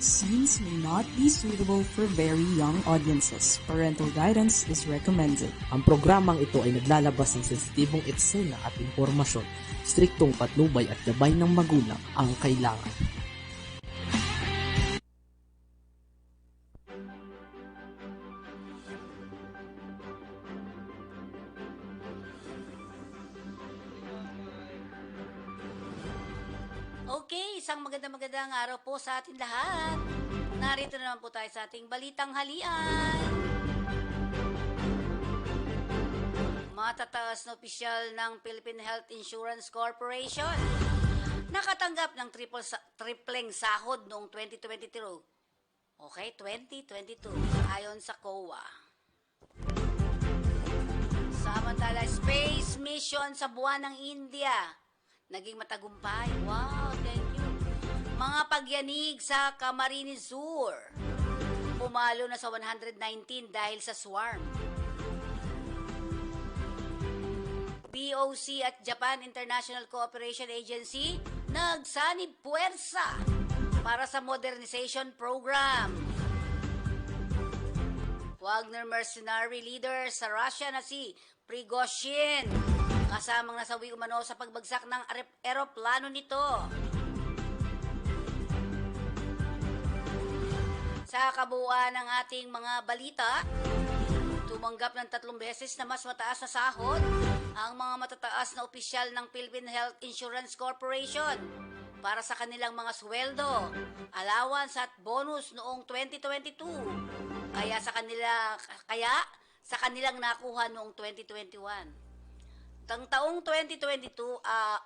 scenes may not be suitable for very young audiences. Parental guidance is recommended. Ang programang ito ay naglalabas ng sensitibong eksena at impormasyon. Striktong patnubay at gabay ng magulang ang kailangan. Okay, isang magandang araw po sa ating lahat. Narito naman po tayo sa ating balitang halian. Matataas na opisyal ng Philippine Health Insurance Corporation nakatanggap ng tripleng sahod noong 2022. Okay, 2022 ayon sa COA. Samantala, space mission sa buwan ng India naging matagumpay. Wow, thank you. Mga pagyanig sa Camarines Sur pumalo na sa 119 dahil sa swarm. BOC at Japan International Cooperation Agency nagsanib puwersa para sa modernization program. Wagner mercenary leader sa Russia na si Prigozhin kasamang nasawi umano sa pagbagsak ng eroplano nito. Sa kabuuan ng ating mga balita, tumanggap ng 3 beses na mas mataas na sahod ang mga matataas na opisyal ng Philippine Health Insurance Corporation para sa kanilang mga sweldo, allowance at bonus noong 2022. Kaya sa kanilang nakuha noong 2021. Tang taong 2022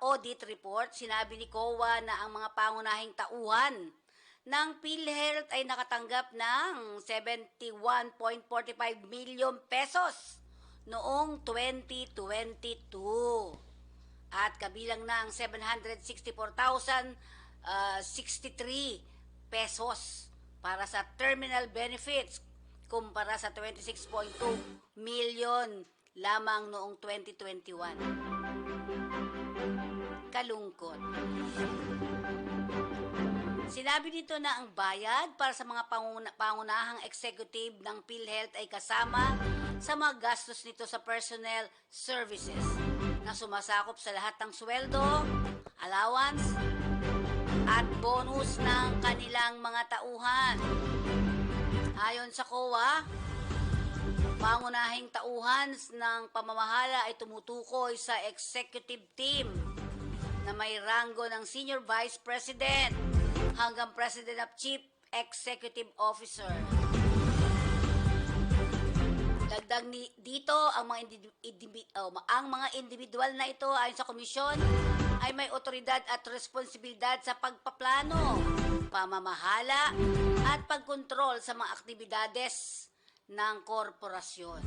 audit report, sinabi ni COA na ang mga pangunahing tauhan ng PhilHealth ay nakatanggap ng 71.45 million pesos noong 2022. At kabilang na ang 764,063 pesos para sa terminal benefits kumpara sa 26.2 million lamang noong 2021. Kalungkot. Sinabi nito na ang bayad para sa mga pangunahang executive ng PhilHealth ay kasama sa mga gastos nito sa personnel services na sumasakop sa lahat ng sweldo, allowance, at bonus ng kanilang mga tauhan. Ayon sa COA, pangunahing tauhan ng pamamahala ay tumutukoy sa executive team na may ranggo ng Senior Vice President hanggang President of Chief Executive Officer. Dagdag dito, ang mga individual na ito ayon sa komisyon ay may otoridad at responsibilidad sa pagpaplano, pamamahala at pagkontrol sa mga aktibidades ng korporasyon.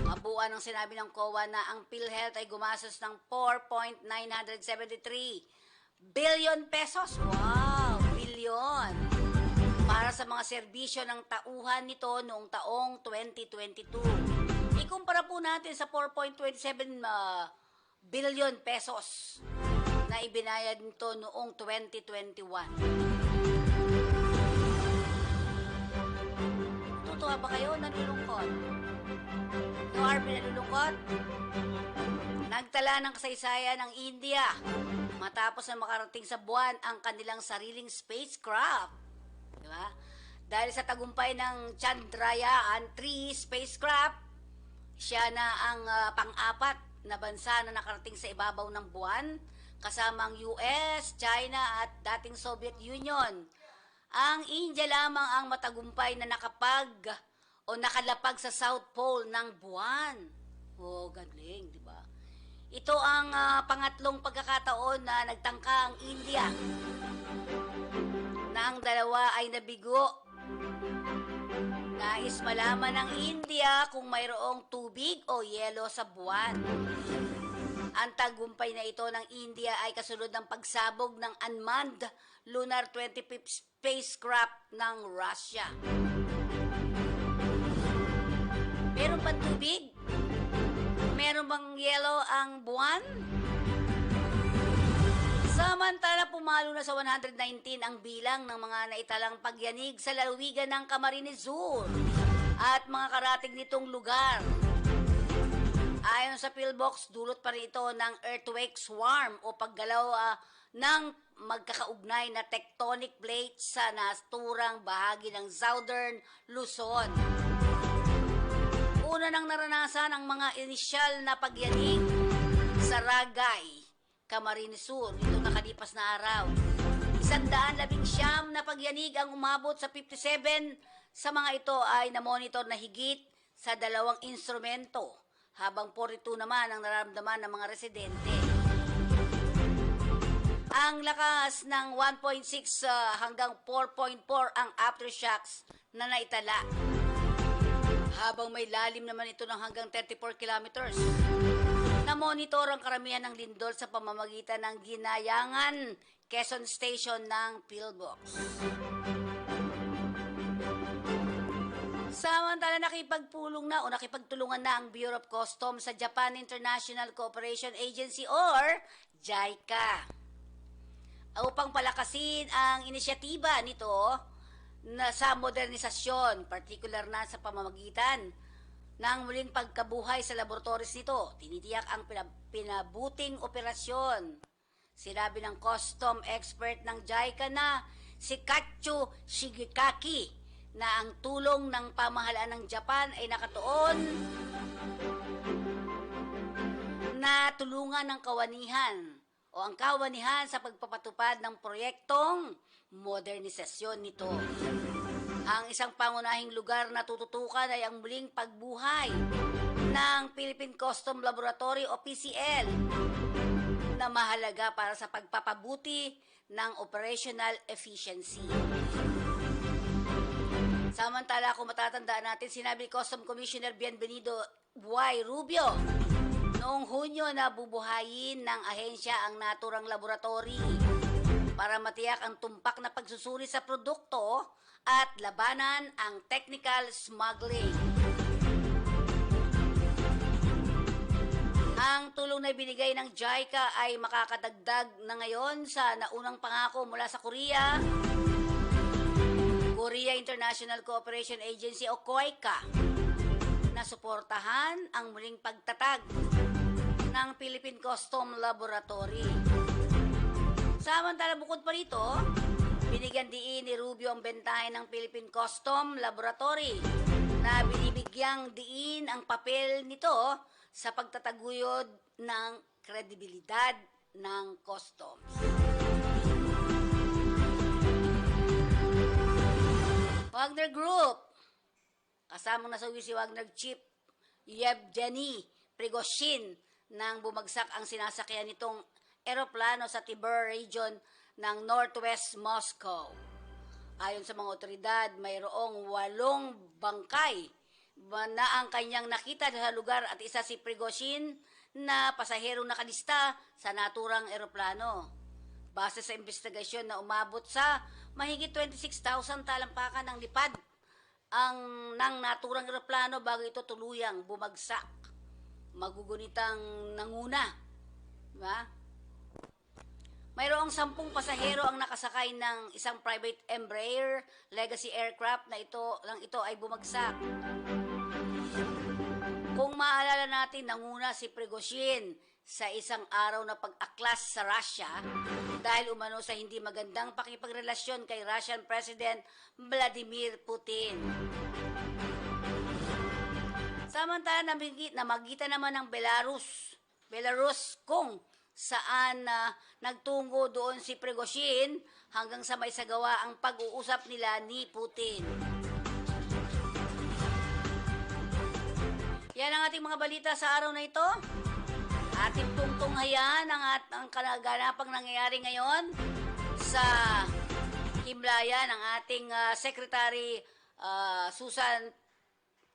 Kabuuan ng sinabi ng COA na ang PhilHealth ay gumastos ng 4.973 billion pesos. Wow, billion. Para sa mga serbisyo ng tauhan nito noong taong 2022. Ikumpara po natin sa 4.27 billion pesos na ibinayad nito noong 2021. Tuwa ba kayo? Nalulungkot? No, Arvin, nalulungkot? Nagtala ng kasaysayan ng India matapos na makarating sa buwan ang kanilang sariling spacecraft. Diba? Dahil sa tagumpay ng Chandrayaan-3 spacecraft, siya na ang pang-apat na bansa na nakarating sa ibabaw ng buwan, kasama ang US, China at dating Soviet Union. Ang India lamang ang matagumpay na nakalapag sa South Pole ng buwan. Oh, galing, di ba? Ito ang pangatlong pagkakataon na nagtangka ang India na ang dalawa ay nabigo. Nais malaman ng India kung mayroong tubig o yelo sa buwan. Ang tagumpay na ito ng India ay kasunod ng pagsabog ng unmanned Lunar 25th spacecraft ng Russia. Meron bang tubig? Meron bang yelo ang buwan? Samantala, pumalo na sa 119 ang bilang ng mga naitalang pagyanig sa lalawigan ng Camarines Sur at mga karating nitong lugar. Ayon sa PhilBox, dulot pa rin ito ng earthquake swarm o paggalaw ng magkakaugnay na tectonic plates sa naturang bahagi ng Southern Luzon. Una nang naranasan ang mga inisyal na pagyanig sa Ragay, Camarines Sur, nitong nakalipas na araw. 119 na pagyanig ang umabot sa 57 sa mga ito ay namonitor na higit sa 2 instrumento, habang 42 naman ang nararamdaman ng mga residente. Ang lakas ng 1.6 hanggang 4.4 ang aftershocks na naitala, habang may lalim naman ito ng hanggang 34 kilometers. Na-monitor ang karamihan ng lindol sa pamamagitan ng Ginayangan, Quezon Station ng PhilBox. Samantala, nakipagtulungan na ang Bureau of Customs sa Japan International Cooperation Agency or JICA upang palakasin ang inisyatiba nito na sa modernisasyon, partikular na sa pamamagitan ng muling pagkabuhay sa laboratories nito. Tinitiyak ang pinabuting operasyon. Sinabi ng custom expert ng JICA na si Katsu Shigekaki na ang tulong ng pamahalaan ng Japan ay nakatuon na tulungan ng ang kawanihan sa pagpapatupad ng proyektong modernisasyon nito. Ang isang pangunahing lugar na tututukan ay ang muling pagbuhay ng Philippine Custom Laboratory o PCL na mahalaga para sa pagpapabuti ng operational efficiency. Samantala, kung matatandaan natin, sinabi ni Custom Commissioner Bienvenido Y. Rubio noong Hunyo na bubuhayin ng ahensya ang naturang laboratory para matiyak ang tumpak na pagsusuri sa produkto at labanan ang technical smuggling. Ang tulong na binigay ng JICA ay makakadagdag na ngayon sa naunang pangako mula sa Korea International Cooperation Agency o COICA na suportahan ang muling pagtatag ng Philippine Custom Laboratory. Samantala, bukod pa rito, binigyan diin ni Rubio ang bentahe ng Philippine Custom Laboratory na binibigyang diin ang papel nito sa pagtataguyod ng kredibilidad ng customs. Wagner Group, kasamang nasawi si Wagner Chief Yevgeny Prigozhin nang bumagsak ang sinasakyan nitong eroplano sa Tver region ng Northwest Moscow. Ayon sa mga otoridad, mayroong 8 bangkay na ang kanyang nakita sa lugar at isa si Prigozhin na pasaherong nakalista sa naturang eroplano. Base sa investigasyon na umabot sa mahigit 26,000 talampakan ng lipad ng naturang eroplano bago ito tuluyang bumagsak. Magugunitang nanguna. Diba? Mayroong 10 pasahero ang nakasakay ng isang private Embraer Legacy aircraft na ito ay bumagsak. Kung maalala natin, nanguna si Prigozhin sa isang araw na pag-aklas sa Russia dahil umano sa hindi magandang pakipagrelasyon kay Russian President Vladimir Putin. Samantala, namagitan naman ng Belarus kung saan nagtungo doon si Prigozhin hanggang sa may sagawa ang pag-uusap nila ni Putin. Yan ang ating mga balita sa araw na ito. Ating tungtunghayan ang kanaganapang nangyayari ngayon sa himlaya ng ating Secretary Susan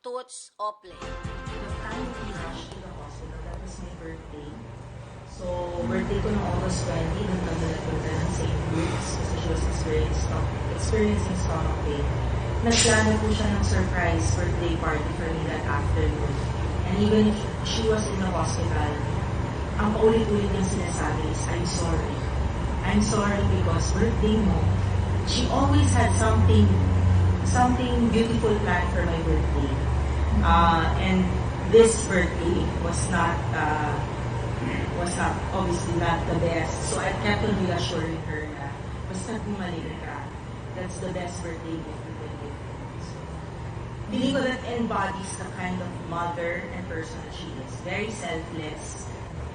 Toots Ople. The time we rushed to the hospital, that was my birthday. So, birthday ko noong August 20, nung nagpunta ng St. Luke's kasi she was experiencing stomach pain. Nagplano po siya ng surprise birthday party for me that afternoon. And even if she was in the hospital, ang paulit-ulit niyang sinasabi is, I'm sorry. I'm sorry because birthday mo, she always had something beautiful planned for my birthday. And this birthday was not obviously not the best. So I kept on reassuring her na basta gumaling ka, that's the best birthday gift you can give. So, feeling ko that embodies the kind of mother and person that she is. Very selfless.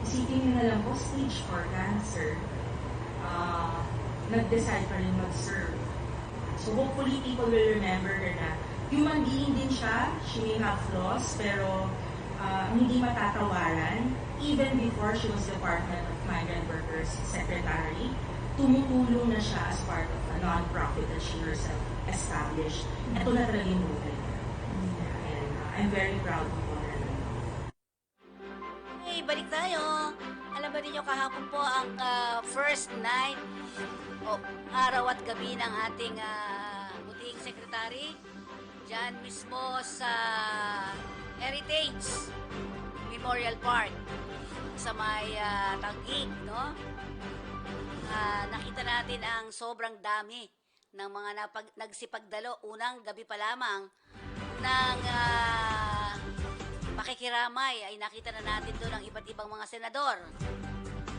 Isipin niyo na lang po, stage 4 cancer. Nag-decide pa rin mag-serve. So hopefully people will remember her na human being din siya. She may have flaws, pero hindi matatawaran. Even before she was Department of Migrant Workers Secretary, tumutulong na siya as part of a non-profit that she herself established. Ito na talaga yung buhay niya. And I'm very proud of her. Hey, balik tayo. Alam ba ninyo kahapon po ang first night o araw at gabi ng ating buting secretary dyan mismo sa Heritage Memorial Park sa may Taguig, no? Nakita natin ang sobrang dami ng mga nagsipagdalo unang gabi pa lamang ng pakikiramay ay nakita na natin doon ang iba't ibang mga senador.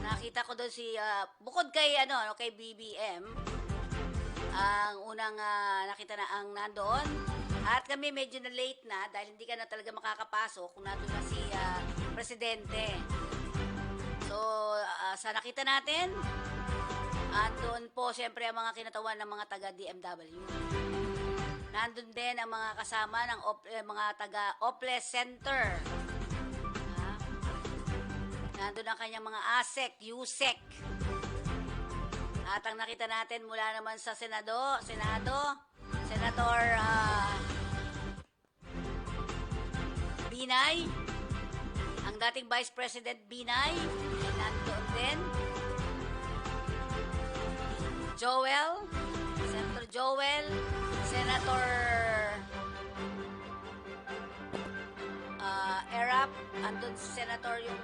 Nakita ko doon si bukod kay kay BBM ang unang nakita na ang nandoon at kami medyo na late na dahil hindi ka na talaga makakapasok kung nandoon na si presidente. So sa nakita natin andun po siyempre ang mga kinatawan ng mga taga DMW. Nandun din ang mga kasama ng mga taga Oples Center. Nandun ang kanyang mga ASEC, USEC. At ang nakita natin mula naman sa Senado, Senator Binay, ang dating Vice President Binay, nandun din. Senator Joel, Senator Erap, andun si Senator yung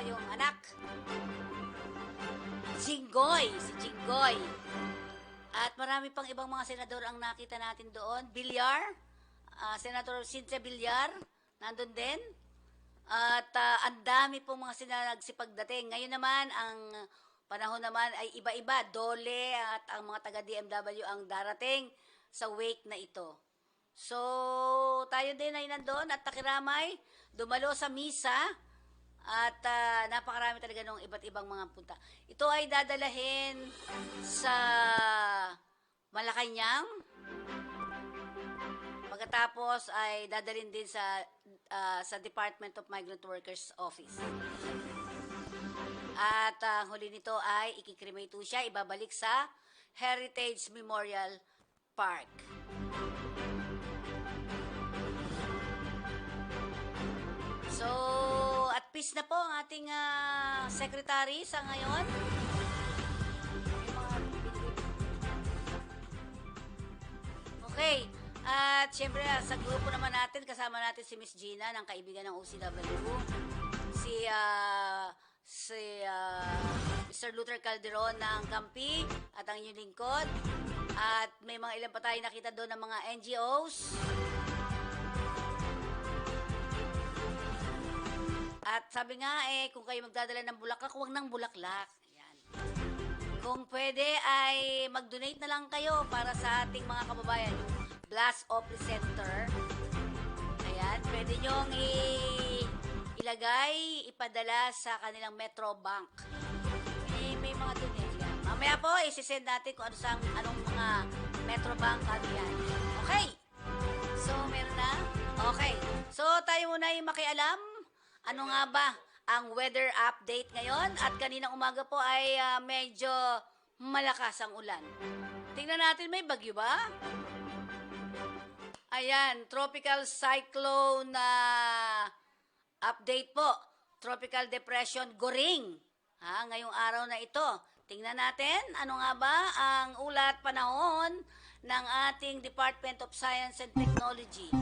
yung anak. Si Jinggoy. At marami pang ibang mga senador ang nakita natin doon. Villar, Senator Cynthia Villar, nandun din. At ang dami pong mga nagsipagdating. Ngayon naman, ang panahon naman ay iba-iba. Dole at ang mga taga-DMW ang darating sa wake na ito. So, tayo din ay nandun at takiramay, dumalo sa misa at napakarami talaga ng iba't ibang mga punta. Ito ay dadalahin sa Malacanang. Pagkatapos ay dadalhin din sa Department of Migrant Workers Office. At huli nito ay ikikremate siya, ibabalik sa Heritage Memorial Park. So, at peace na po ang ating secretary sa ngayon. Okay, at syempre sa grupo naman natin, kasama natin si Miss Gina ng kaibigan ng OCW, si Mr. Luther Calderon ng Campi at ang inyong lingkod. At may mga ilan pa tayo nakita doon ng mga NGOs. At sabi nga kung kayo magdadala ng bulaklak, huwag ng bulaklak. Ayan. Kung pwede ay mag-donate na lang kayo para sa ating mga kababayan. Yung Blast Opli Center. Ayan, pwede nyong ilagay, ipadala sa kanilang Metro Bank. May mga donate yan. Mamaya po, isisend natin kung anong mga Metro Bank yan. Okay. So, meron na? Okay. So, tayo muna yung makialam. Ano nga ba ang weather update ngayon? At kaninang umaga po ay medyo malakas ang ulan. Tingnan natin, may bagyo ba? Ayan, tropical cyclone na update po. Tropical Depression Goring. Ngayong araw na ito. Tingnan natin, ano nga ba ang ulat panahon ng ating Department of Science and Technology.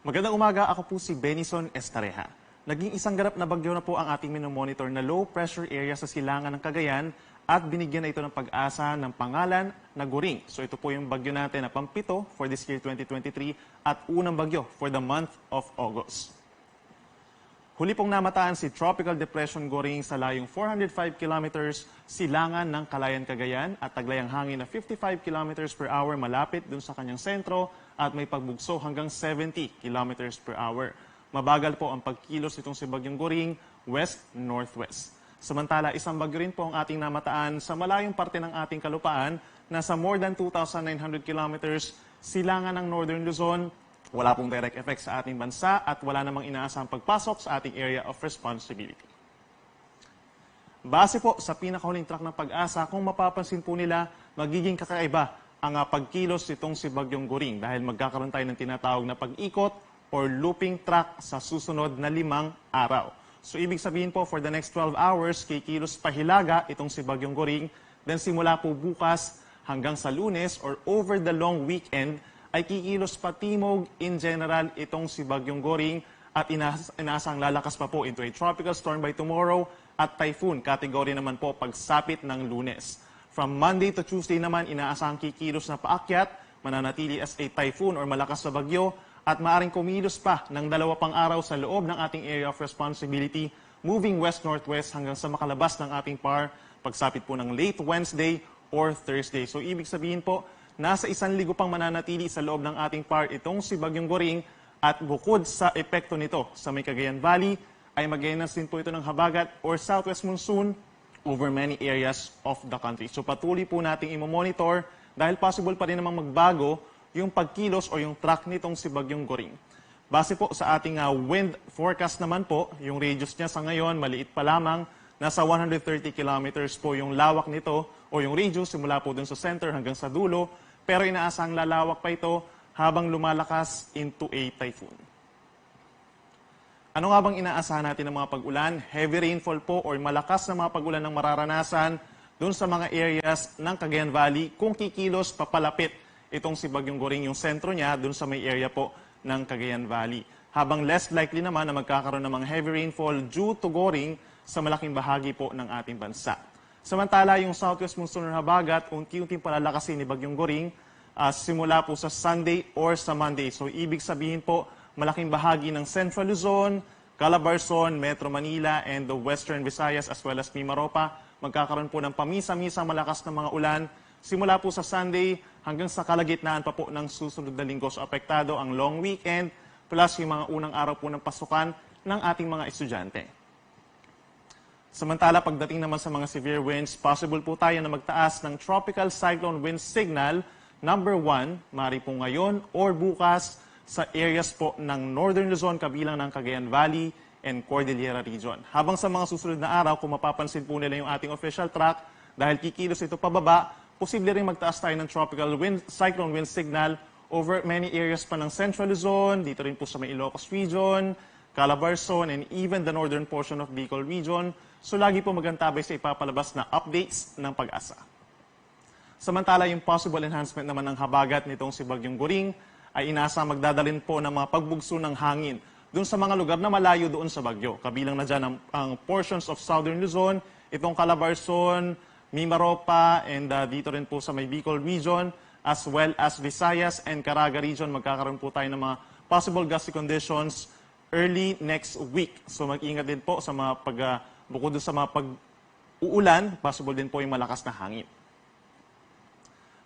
Magandang umaga, ako po si Benison Estareja. Naging isang ganap na bagyo na po ang ating minomonitor na low pressure area sa silangan ng Cagayan at binigyan na ito ng pag-asa ng pangalan na Goring. So ito po yung bagyo natin na pampito for this year 2023 at unang bagyo for the month of August. Huli pong namataan si Tropical Depression Goring sa layong 405 kilometers silangan ng Calayan, Cagayan at taglayang hangin na 55 kilometers per hour malapit dun sa kanyang sentro at may pagbugso hanggang 70 kilometers per hour. Mabagal po ang pagkilos itong si Bagyong Goring west-northwest. Samantala, isang bagyo rin po ang ating namataan sa malayong parte ng ating kalupaan na sa more than 2,900 kilometers silangan ng Northern Luzon. Wala pong direct effect sa ating bansa at wala namang inaasahang pagpasok sa ating area of responsibility. Base po sa pinakahuling track ng pag-asa, kung mapapansin po nila, magiging kakaiba ang pagkilos itong si Bagyong Goring dahil magkakaroon tayo ng tinatawag na pag-ikot or looping track sa susunod na 5 araw. So ibig sabihin po, for the next 12 hours, kikilos pahilaga itong si Bagyong Goring. Then simula po bukas hanggang sa Lunes or over the long weekend, ay kikilos patimog in general itong si Bagyong Goring at inaasang lalakas pa po into a tropical storm by tomorrow at typhoon category naman po pagsapit ng Lunes. From Monday to Tuesday naman, inaasang kikilos na paakyat, mananatili as a typhoon or malakas na bagyo at maaring kumilos pa ng 2 pang araw sa loob ng ating area of responsibility, moving west-northwest hanggang sa makalabas ng ating PAR pagsapit po ng late Wednesday or Thursday. So ibig sabihin po, nasa 1 linggo pang mananatili sa loob ng ating PAR itong si Bagyong Goring at bukod sa epekto nito sa may Cagayan Valley, ay mag-enas din po ito ng habagat or southwest monsoon over many areas of the country. So patuloy po nating i-monitor dahil possible pa rin namang magbago yung pagkilos o yung track nitong si Bagyong Goring. Base po sa ating wind forecast naman po, yung radius niya sa ngayon maliit pa lamang, nasa 130 kilometers po yung lawak nito o yung radius simula po dun sa center hanggang sa dulo, pero inaasang lalawak pa ito habang lumalakas into a typhoon. Ano nga bang inaasahan natin ng mga pag-ulan? Heavy rainfall po or malakas na mga pag-ulan ng mararanasan dun sa mga areas ng Cagayan Valley kung kikilos papalapit itong si Bagyong Goring, yung sentro niya dun sa may area po ng Cagayan Valley. Habang less likely naman na magkakaroon ng mga heavy rainfall due to Goring sa malaking bahagi po ng ating bansa. Samantala, yung southwest monsoon or habagat, unti-unting palalakasin ni Bagyong Goring simula po sa Sunday or sa Monday. So, ibig sabihin po, malaking bahagi ng Central Luzon, Calabarzon, Metro Manila, and the Western Visayas as well as Mimaropa, magkakaroon po ng pamisa-misa malakas na mga ulan simula po sa Sunday hanggang sa kalagitnaan pa po ng susunod na linggo. So, apektado ang long weekend plus yung mga unang araw po ng pasukan ng ating mga estudyante. Samantala, pagdating naman sa mga severe winds, possible po tayo na magtaas ng Tropical Cyclone Wind Signal number 1, mari po ngayon or bukas sa areas po ng Northern Luzon kabilang ng Cagayan Valley and Cordillera Region. Habang sa mga susunod na araw, kung mapapansin po nila yung ating official track, dahil kikilos ito pababa, posible rin magtaas tayo ng Tropical Cyclone Wind Signal over many areas pa ng Central Luzon, dito rin po sa may Ilocos Region, Calabarzon, and even the northern portion of Bicol Region. So lagi po magantabay sa ipapalabas na updates ng pag-asa. Samantala, yung possible enhancement naman ng habagat nitong si Bagyong Goring ay inasa magdadalin po ng mga pagbugso ng hangin doon sa mga lugar na malayo doon sa bagyo. Kabilang na dyan ang portions of Southern Luzon, itong Calabarzon, Mimaropa, and dito rin po sa may Bicol Region, as well as Visayas and Caraga Region. Magkakaroon po tayo ng mga possible gusty conditions early next week. So mag-ingat din po sa mga bukod sa mga pag-uulan, possible din po yung malakas na hangin.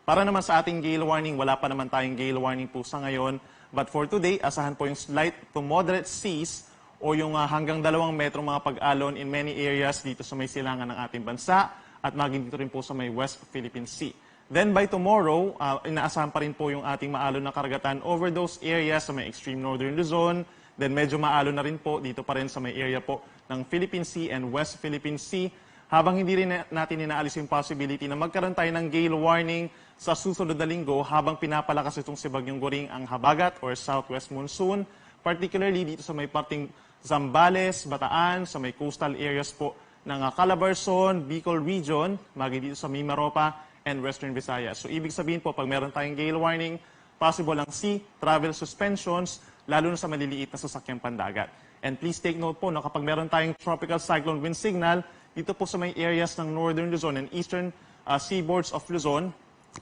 Para naman sa ating gale warning, wala pa naman tayong gale warning po sa ngayon. But for today, asahan po yung slight to moderate seas o yung hanggang 2 metro mga pag-alon in many areas dito sa may silangan ng ating bansa at maging dito rin po sa may West Philippine Sea. Then by tomorrow, inaasahan pa rin po yung ating maalon na karagatan over those areas sa may extreme northern Luzon. Then medyo maalon na rin po dito pa rin sa may area po ng Philippine Sea and West Philippine Sea. Habang hindi rin natin inaalis yung possibility na magkaroon tayo ng gale warning sa susunod na linggo habang pinapalakas itong si Bagyong Goring ang habagat or southwest monsoon, particularly dito sa may parting Zambales, Bataan, sa may coastal areas po ng Calabarzon, Bicol Region, magi dito sa Mimaropa, and Western Visayas. So ibig sabihin po, pag meron tayong gale warning, possible ang sea travel suspensions lalo na sa maliliit na sasakyang pandagat. And please take note po na kapag meron tayong tropical cyclone wind signal, dito po sa may areas ng northern Luzon and eastern seaboards of Luzon,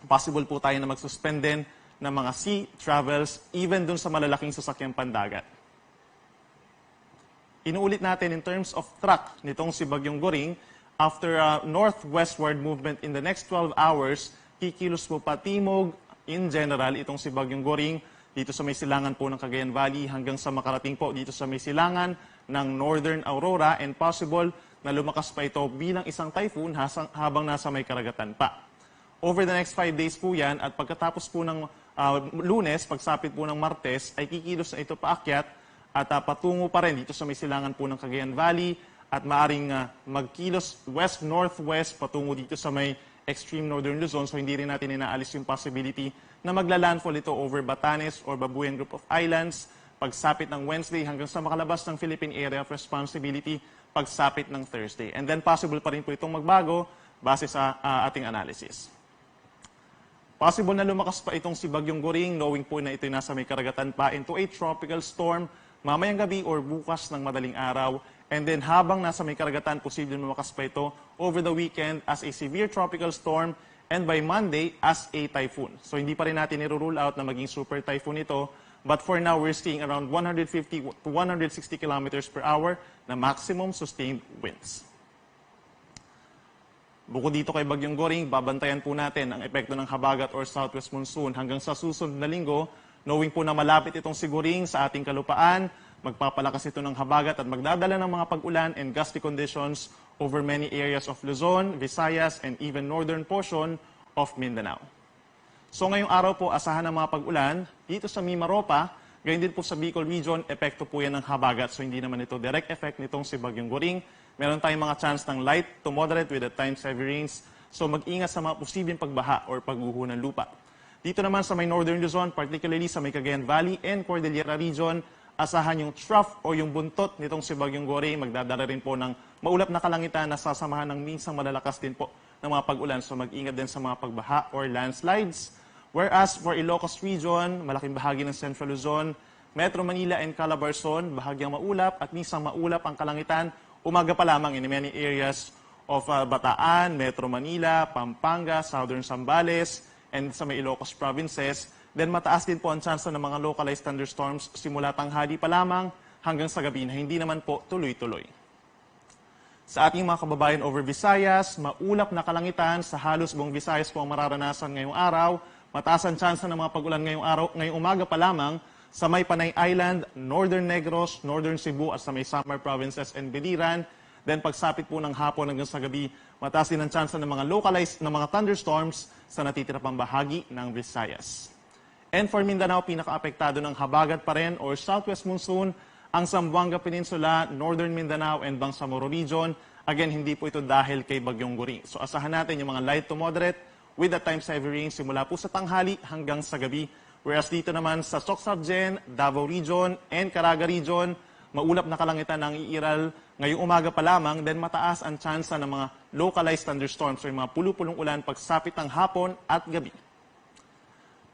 possible po tayo na mag-suspend din ng mga sea travels even dun sa malalaking sasakyang pandagat. Inuulit natin in terms of track nitong si Bagyong Goring, after northwestward movement in the next 12 hours, kikilos po patimog in general itong si Bagyong Goring dito sa may silangan po ng Cagayan Valley hanggang sa makarating po dito sa may silangan ng Northern Aurora and possible na lumakas pa ito bilang isang typhoon habang nasa may karagatan pa. Over the next 5 days po yan at pagkatapos po ng Lunes, pagsapit po ng Martes, ay kikilos na ito paakyat at patungo pa rin dito sa may silangan po ng Cagayan Valley at maaring magkilos west-northwest patungo dito sa may extreme northern Luzon. So hindi rin natin inaalis yung possibility na magla-landfall ito over Batanes or Babuyan Group of Islands pagsapit ng Wednesday hanggang sa makalabas ng Philippine Area of Responsibility pagsapit ng Thursday. And then possible pa rin po itong magbago base sa ating analysis. Possible na lumakas pa itong si Bagyong Goring, knowing po na ito'y nasa may karagatan pa, into a tropical storm mamayang gabi or bukas ng madaling araw. And then habang nasa may karagatan, posibleng lumakas pa ito over the weekend as a severe tropical storm and by Monday as a typhoon. So hindi pa rin natin i-rule out na maging super typhoon ito. But for now, we're seeing around 150 to 160 kilometers per hour na maximum sustained winds. Bukod dito kay Bagyong Goring, babantayan po natin ang epekto ng habagat or southwest monsoon hanggang sa susunod na linggo, knowing po na malapit itong si Goring sa ating kalupaan, magpapalakas ito ng habagat at magdadala ng mga pag-ulan and gusty conditions over many areas of Luzon, Visayas, and even northern portion of Mindanao. So ngayong araw po, asahan ng mga pag-ulan dito sa Mimaropa, gayon din po sa Bicol Region, epekto po yan ng habagat. So hindi naman ito direct effect nitong si Bagyong Goring. Meron tayong mga chance ng light to moderate with at times heavy rains. So mag-ingat sa mga posibleng pagbaha or pagguho ng lupa. Dito naman sa may northern Luzon, particularly sa may Cagayan Valley and Cordillera Region, asahan yung trough o yung buntot nitong si Bagyong Goring. Magdadala rin po ng maulap na kalangitan na sasamahan ng minsang malalakas din po ng mga pag-ulan. So mag-ingat din sa mga pagbaha or landslides. Whereas for Ilocos Region, malaking bahagi ng Central Luzon, Metro Manila and Calabarzon, bahagyang maulap at minsang maulap ang kalangitan. Umaga pa lamang in many areas of Bataan, Metro Manila, Pampanga, Southern Zambales, and sa may Ilocos provinces. Then mataas din po ang chance ng mga localized thunderstorms simula tanghali pa lamang hanggang sa gabi na hindi naman po tuloy-tuloy. Sa ating mga kababayan over Visayas, maulap na kalangitan sa halos buong Visayas po ang mararanasan ngayong araw. Mataas ang chance ng mga pag-ulan ngayong umaga pa lamang sa may Panay Island, Northern Negros, Northern Cebu at sa may Samar provinces and Biliran. Then pagsapit po ng hapon hanggang sa gabi, mataas din ang chance ng mga localized na mga thunderstorms sa natitira pang bahagi ng Visayas. And for Mindanao, pinaka-apektado ng habagat pa rin or southwest monsoon ang Zamboanga Peninsula, Northern Mindanao and Bangsamoro Region. Again, hindi po ito dahil kay Bagyong Goring. So asahan natin yung mga light to moderate with at times heavy rain simula po sa tanghali hanggang sa gabi. Whereas dito naman sa Soc-Sargen, Davao Region, and Caraga Region, maulap na kalangitan ng iiral ngayong umaga pa lamang, then mataas ang tsansa ng mga localized thunderstorms o yung mga pulu-pulong ulan pagsapit ng hapon at gabi.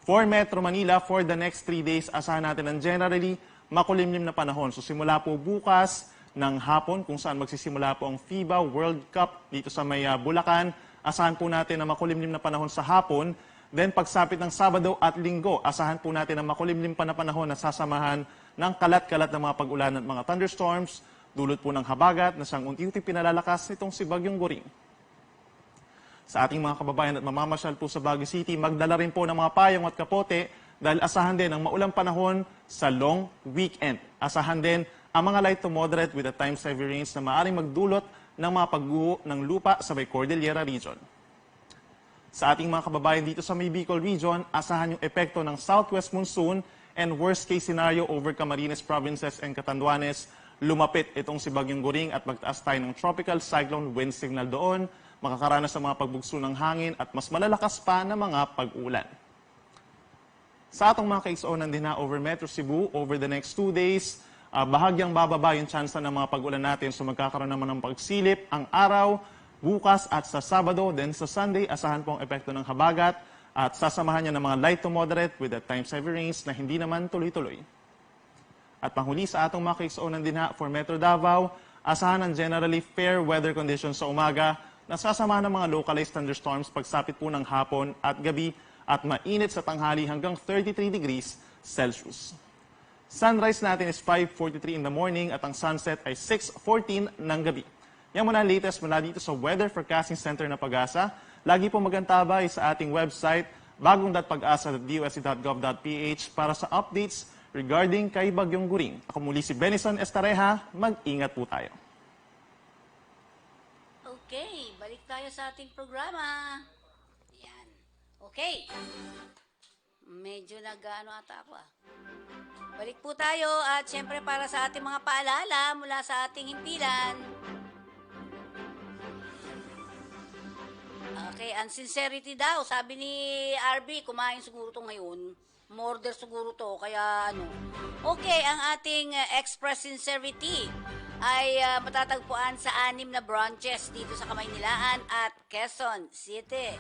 For Metro Manila, for the next 3 days, asahan natin ang generally makulimlim na panahon. So simula po bukas ng hapon, kung saan magsisimula po ang FIBA World Cup dito sa may Bulacan, asahan po natin na makulimlim na panahon sa hapon. Then pagsapit ng Sabado at Linggo, asahan po natin ang makulimlim pa na panahon na sasamahan ng kalat-kalat ng mga pag-ulan at mga thunderstorms, dulot po ng habagat na siyang unti-unti pinalalakas nitong si Bagyong Goring. Sa ating mga kababayan at mamamasyal po sa Baguio City, magdala rin po ng mga payong at kapote dahil asahan din ang maulang panahon sa long weekend. Asahan din ang mga light to moderate with at times heavy rains na maaaring magdulot ng mga pagguho ng lupa sa may Cordillera Region. Sa ating mga kababayan dito sa may Bicol Region, asahan yung epekto ng southwest monsoon and worst case scenario over Camarines Provinces and Catanduanes. Lumapit itong si Bagyong Goring at magtaas tayo ng tropical cyclone wind signal doon, makakaranas sa mga pagbugso ng hangin at mas malalakas pa na mga pag-ulan. Sa atong mga kaigsuonan din na over Metro Cebu, over the next 2 days, bahagyang bababa yung tsansa ng mga pag-ulan natin. So magkakaroon naman ng pagsilip ang araw, bukas at sa Sabado, then sa Sunday, asahan po ang epekto ng habagat at sasamahan niya ng mga light to moderate with at times heavy rains na hindi naman tuloy-tuloy. At panghuli sa atong mga kaigsuonan din ha, for Metro Davao, asahan ang generally fair weather conditions sa umaga, nasasama ng mga localized thunderstorms pagsapit po ng hapon at gabi at mainit sa tanghali hanggang 33 degrees Celsius. Sunrise natin is 5:43 in the morning at ang sunset ay 6:14 ng gabi. Yan muna ang latest mula dito sa Weather Forecasting Center ng Pag-asa. Lagi po magantabay sa ating website bagong.pag-asa.dost.gov.ph para sa updates regarding kay Bagyong Guring. Ako muli si Benison Estareja, mag-ingat po tayo. Okay, balik tayo sa ating programa. Yan. Okay. Medyo nag-ano ata ako Balik po tayo at syempre para sa ating mga paalala mula sa ating himpilan. Okay, ang sincerity daw. Sabi ni RB, kumain siguro to ngayon. Murder siguro to, kaya ano. Okay, ang ating express sincerity ay matatagpuan sa 6 na branches dito sa Kamaynilaan at Quezon City.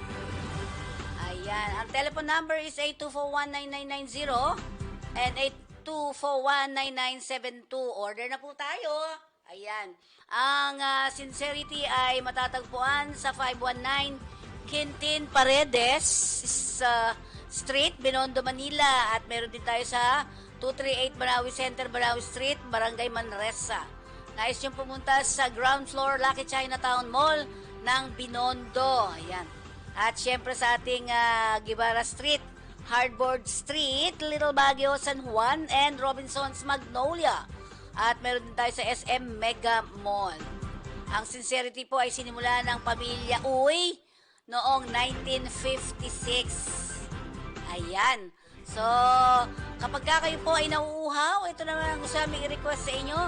Ayan, ang telephone number is 82419990 and 82419972. Order na po tayo. Ayan. Ang sincerity ay matatagpuan sa 519 Quintin Paredes Street, Binondo, Manila. At meron din tayo sa 238 Banawi Center, Banawi Street, Barangay Manresa. Nais niyong pumunta sa ground floor Lucky Chinatown Mall ng Binondo. Ayan. At syempre sa ating Guevara Street, Hardboard Street, Little Baguio, San Juan, and Robinson's Magnolia. At meron din tayo sa SM Mega Mall. Ang sincerity po ay sinimula ng pamilya Uy noong 1956. Ayan. So, kapag kayo po ay nauuhaw, ito naman ang gusto namin i-request sa inyo,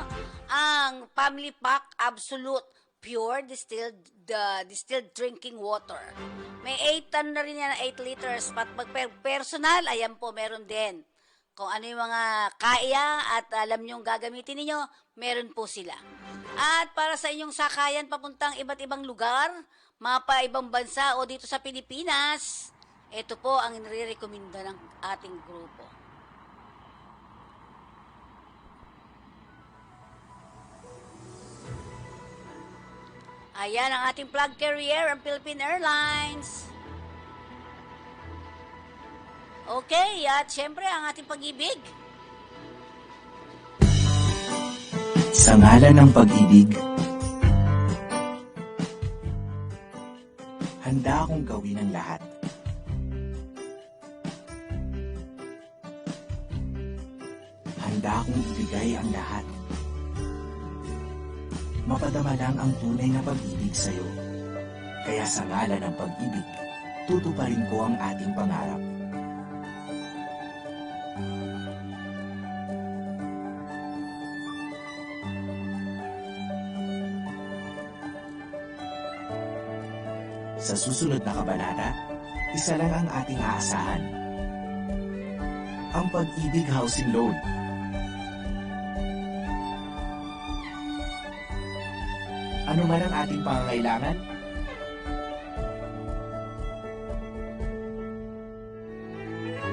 ang Family Pack Absolute Pure Distilled Drinking Water. May 8 na rin yan, 8 liters. But pag personal, ayan po, meron din. Kung ano yung mga kaya at alam nyong gagamitin ninyo, meron po sila. At para sa inyong sakayan papuntang iba't ibang lugar, mapa ibang bansa o dito sa Pilipinas, ito po ang nire-recommenda ng ating grupo. Ayan ang ating flag carrier, ang Philippine Airlines. Okay, at syempre ang ating pag-ibig. Sa ngalan ng pag-ibig, handa akong gawin ang lahat. Handa akong ibigay ang lahat. Mapadama lang ang tunay na pag-ibig sa'yo. Kaya sa ngalan ng pag-ibig, tutuparin ko ang ating pangarap. Sa susunod na kabanata, isa lang ang ating aasahan. Ang Pag-ibig Housing Loan. Ano man ang ating pangangailangan,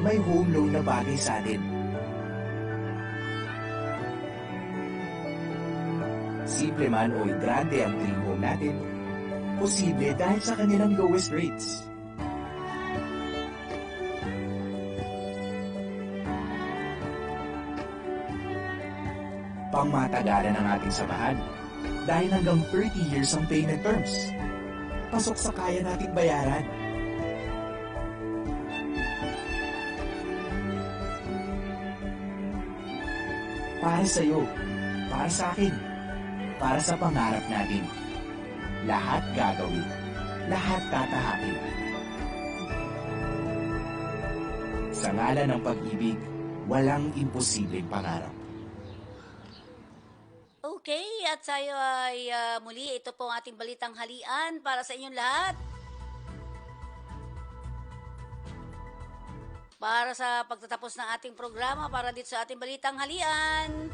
may home loan na bagay sa atin. Simple man o grande ang dream home natin, posible dahil sa kanilang lowest rates. Pangmatagalan ang ating samahan dahil hanggang 30 years ang payment terms. Pasok sa kaya nating bayaran. Para sa'yo, para sa akin, para sa pangarap natin. Lahat gagawin. Lahat tatahakin. Sa ngalan ng pag-ibig, walang imposibleng pangarap. Okay, at tayo ay muli, ito po ang ating balitang halian para sa inyong lahat. Para sa pagtatapos ng ating programa, para dito sa ating balitang halian.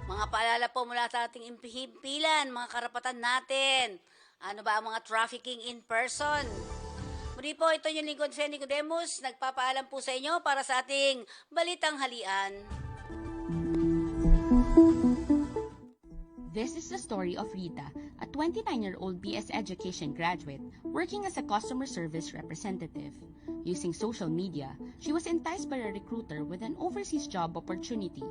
Mga paalala po mula sa ating himpilan, mga karapatan natin. Ano ba ang mga trafficking in person? Muli po, ito yung lingkod Feni Nicodemus. Nagpapaalam po sa inyo para sa ating balitang halian. This is the story of Rita, a 29-year-old BS Education graduate working as a customer service representative. Using social media, she was enticed by a recruiter with an overseas job opportunity.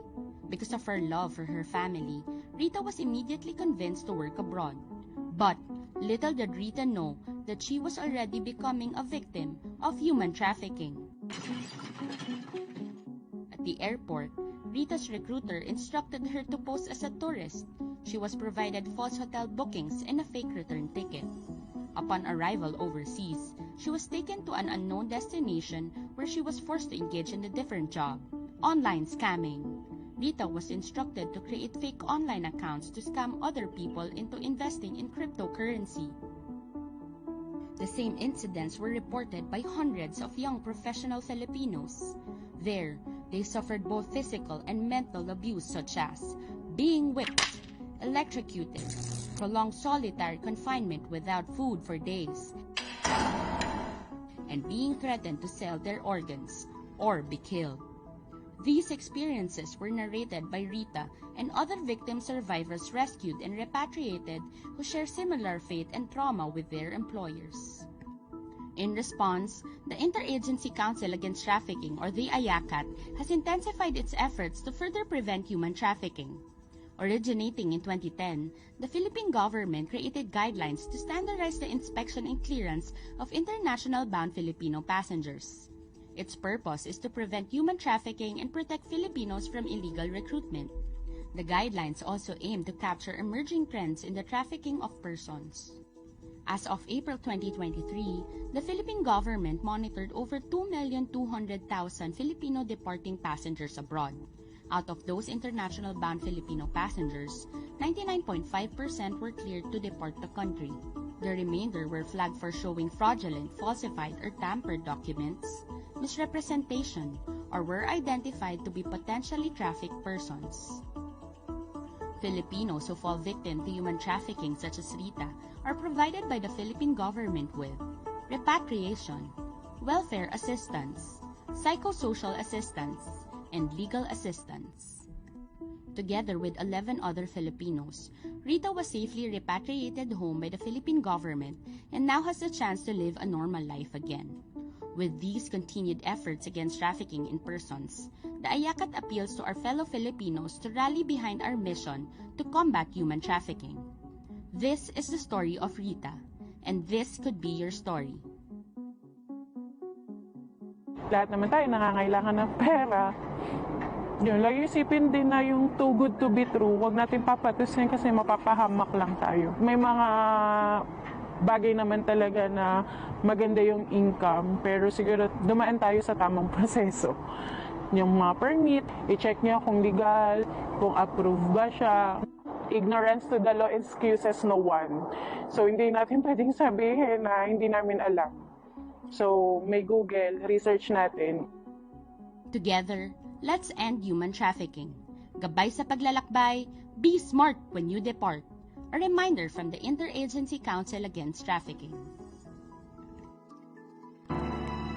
Because of her love for her family, Rita was immediately convinced to work abroad. But little did Rita know that she was already becoming a victim of human trafficking. At the airport, Rita's recruiter instructed her to pose as a tourist. She was provided false hotel bookings and a fake return ticket. Upon arrival overseas, she was taken to an unknown destination where she was forced to engage in a different job, online scamming. Rita was instructed to create fake online accounts to scam other people into investing in cryptocurrency. The same incidents were reported by hundreds of young professional Filipinos. There, they suffered both physical and mental abuse such as being whipped, electrocuted, prolonged solitary confinement without food for days, and being threatened to sell their organs or be killed. These experiences were narrated by Rita and other victim survivors rescued and repatriated who share similar fate and trauma with their employers. In response, the Interagency Council Against Trafficking, or the IACAT, has intensified its efforts to further prevent human trafficking. Originating in 2010, the Philippine government created guidelines to standardize the inspection and clearance of international-bound Filipino passengers. Its purpose is to prevent human trafficking and protect Filipinos from illegal recruitment. The guidelines also aim to capture emerging trends in the trafficking of persons. As of April 2023, the Philippine government monitored over 2,200,000 Filipino departing passengers abroad. Out of those international-bound Filipino passengers, 99.5% were cleared to depart the country. The remainder were flagged for showing fraudulent, falsified, or tampered documents, misrepresentation, or were identified to be potentially trafficked persons. Filipinos who fall victim to human trafficking such as Rita are provided by the Philippine government with repatriation, welfare assistance, psychosocial assistance, and legal assistance. Together with 11 other Filipinos, Rita was safely repatriated home by the Philippine government and now has the chance to live a normal life again. With these continued efforts against trafficking in persons, the IACAT appeals to our fellow Filipinos to rally behind our mission to combat human trafficking. This is the story of Rita, and this could be your story. Lahat naman tayo nangangailangan ng pera. Yun, lagi isipin din na yung too good to be true, huwag natin papatusin kasi mapapahamak lang tayo. May mga bagay naman talaga na maganda yung income, pero siguro dumaan tayo sa tamang proseso. Yung mga permit, i-check nyo kung legal, kung approved ba siya. Ignorance to the law excuses no one. So hindi natin pwedeng sabihin na hindi namin alam. So may Google, research natin. Together, let's end human trafficking. Gabay sa paglalakbay, be smart when you depart. A reminder from the Interagency Council Against Trafficking.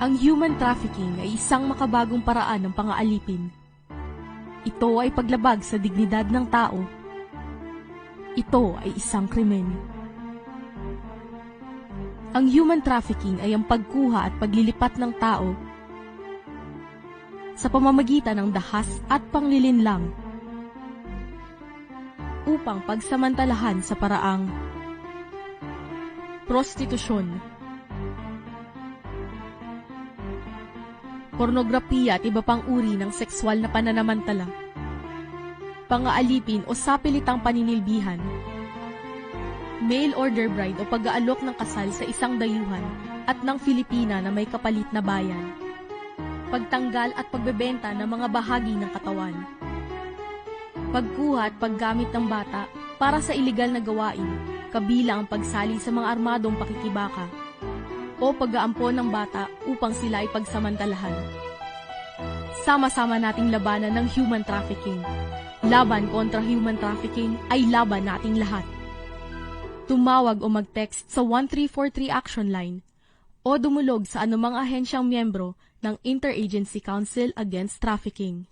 Ang human trafficking ay isang makabagong paraan ng pang-aalipin. Ito ay paglabag sa dignidad ng tao. Ito ay isang krimen. Ang human trafficking ay ang pagkuha at paglilipat ng tao sa pamamagitan ng dahas at panglilinlang upang pagsamantalahan sa paraang prostitusyon, pornografiya at iba pang uri ng sexual na pananamantala, pang-aalipin o sapilitang paninilbihan, mail order bride o pag-aalok ng kasal sa isang dayuhan at ng Filipina na may kapalit na bayan, pagtanggal at pagbebenta ng mga bahagi ng katawan, pagkuha at paggamit ng bata para sa ilegal na gawain, kabilang ang pagsali sa mga armadong pakikibaka, o pag-aampon ng bata upang sila ay pagsamantalahan. Sama-sama nating labanan ng human trafficking. Laban kontra human trafficking ay laban nating lahat. Tumawag o mag-text sa 1343 Action Line o dumulog sa anumang ahensyang miyembro ng Interagency Council Against Trafficking.